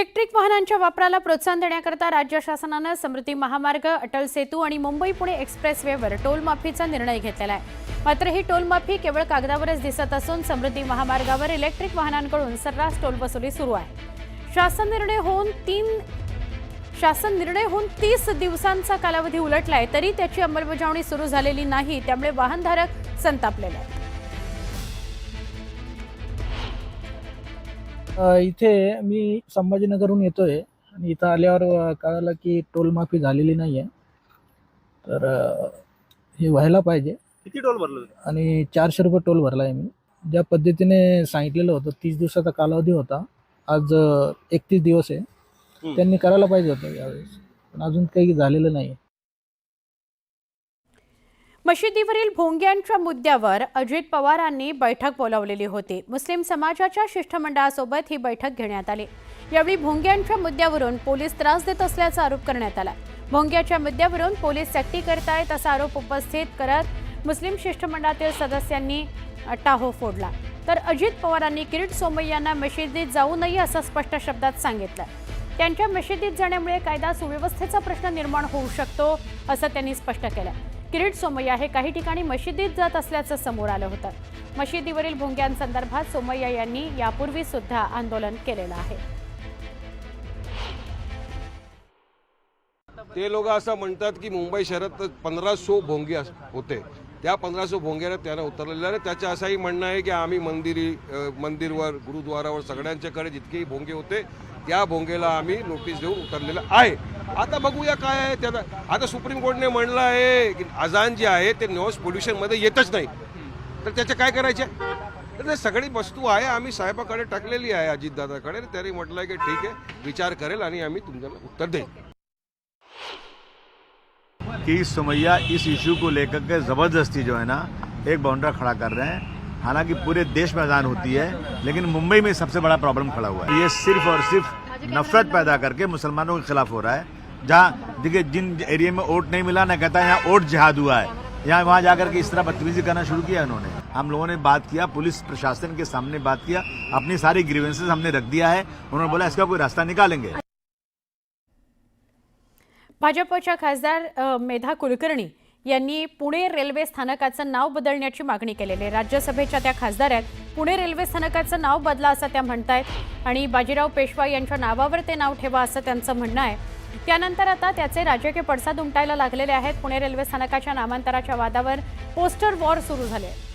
Electric वाहनांच्या वापराला प्रोत्साहन देण्याकरता राज्य शासनाने समृद्धी महामार्ग, अटल सेतू आणि मुंबई-पुणे एक्सप्रेसवेवर टोल माफीचा निर्णय घेतलेला आहे। मात्र ही टोल माफी केवळ कागदावरच दिसत असून समृद्धी महामार्गावर इलेक्ट्रिक वाहनांकडून सर्रास टोल वसुली सुरू आहे। शासन निर्णय होऊन 30 दिवसांचा कालावधी उलटलाय तरी त्याची अंमलबजावणी सुरू झालेली नाही, त्यामुळे वाहनधारक संतापलेले आहेत। इथे मी संभाजीनगरहून येतोय आणि इथं आल्यावर कळालं की टोल माफी झालेली नाही आहे। तर हे व्हायला पाहिजे। किती टोल भरलं आणि 400 रुपये टोल भरला आहे मी। ज्या पद्धतीने सांगितलेलं होतं 30 दिवसाचा कालावधी होता, आज 31 दिवस आहे। त्यांनी करायला पाहिजे होतं यावेळेस, पण अजून काही झालेलं नाही। मशिदीवरील भोंग्यांच्या मुद्द्यावर अजित पवारांनी बैठक बोलावलेली होती। मुस्लिम समाजाच्या शिष्टमंडळासोबत ही बैठक घेण्यात आली। यावेळी भोंग्यांच्या मुद्द्यावरून पोलीस त्रास देत असल्याचा आरोप करण्यात आला। भोंग्याच्या मुद्द्यावरून पोलीस सक्ती करतायत असा आरोप उपस्थित करत मुस्लिम शिष्टमंडळातील सदस्यांनी टाहो फोडला। तर अजित पवारांनी किरीट सोमय्यांना मशिदीत जाऊ नये असं स्पष्ट शब्दात सांगितलं। त्यांच्या मशिदीत जाण्यामुळे कायदा सुव्यवस्थेचा प्रश्न निर्माण होऊ शकतो असं त्यांनी स्पष्ट केलं। किरीट सोमय्या हे काही ठिकाणी मशिदीत जात असल्याचं समोर आलं होतं। मशिदीवरील भोंग्यांसंदर्भात सोमय्या यांनी यापूर्वी सुद्धा आंदोलन केलेलं आहे। ते लोक असं म्हणतात की मुंबई शहरात 1500 भोंगे होते, त्या 1500 भोंग्याला त्यानं उतरलेलं आहे। त्याचं असंही म्हणणं आहे की आम्ही मंदिरवर, गुरुद्वारावर सगळ्यांच्याकडे जितकेही भोंगे होते त्या भोंगेला आम्ही नोटीस देऊन उतरलेलं आहे। आता बघूया काय आहे त्याला। आता सुप्रीम कोर्टने म्हणलं आहे की अजान जे आहे ते नॉइज पोल्युशनमध्ये येतच नाही, तर त्याचे काय करायचे? तर ते सगळी वस्तू आहे, आम्ही साहेबाकडे टाकलेली आहे, अजितदादाकडे। त्यांनी म्हटलं आहे की ठीक आहे, विचार करेल आणि आम्ही तुमच्याला उत्तर देईल। कि सोमैया इस इशू को लेकर के ज़बरदस्ती जो है ना एक बाउंड्रा खड़ा कर रहे हैं। हालांकि पूरे देश में अजान होती है, लेकिन मुंबई में सबसे बड़ा प्रॉब्लम खड़ा हुआ है। ये सिर्फ और सिर्फ नफरत पैदा करके मुसलमानों के खिलाफ हो रहा है। जहाँ देखिए जिन एरिया में वोट नहीं मिला ना, कहता है यहाँ वोट जिहाद हुआ है, यहाँ वहाँ जाकर के इस तरह बदतमीजी करना शुरू किया उन्होंने। हम लोगों ने बात किया, पुलिस प्रशासन के सामने बात किया, अपनी सारी ग्रीवेंसेस हमने रख दिया है। उन्होंने बोला इसका कोई रास्ता निकालेंगे। भाजपच्या खासदार मेधा कुलकर्णी यांनी पुणे रेल्वे स्थानकाचं नाव बदलण्याची मागणी केलेली आहे। राज्यसभेच्या त्या खासदार आहेत। पुणे रेल्वे स्थानकाचं नाव बदला असं त्या म्हणतायत आणि बाजीराव पेशवा यांच्या नावावर ते नाव ठेवा असं त्यांचं म्हणणं आहे। त्यानंतर आता त्याचे राजकीय पडसाद उमटायला लागलेले आहेत। पुणे रेल्वे स्थानकाच्या नामांतराच्या वादावर पोस्टर वॉर सुरू झाले आहे।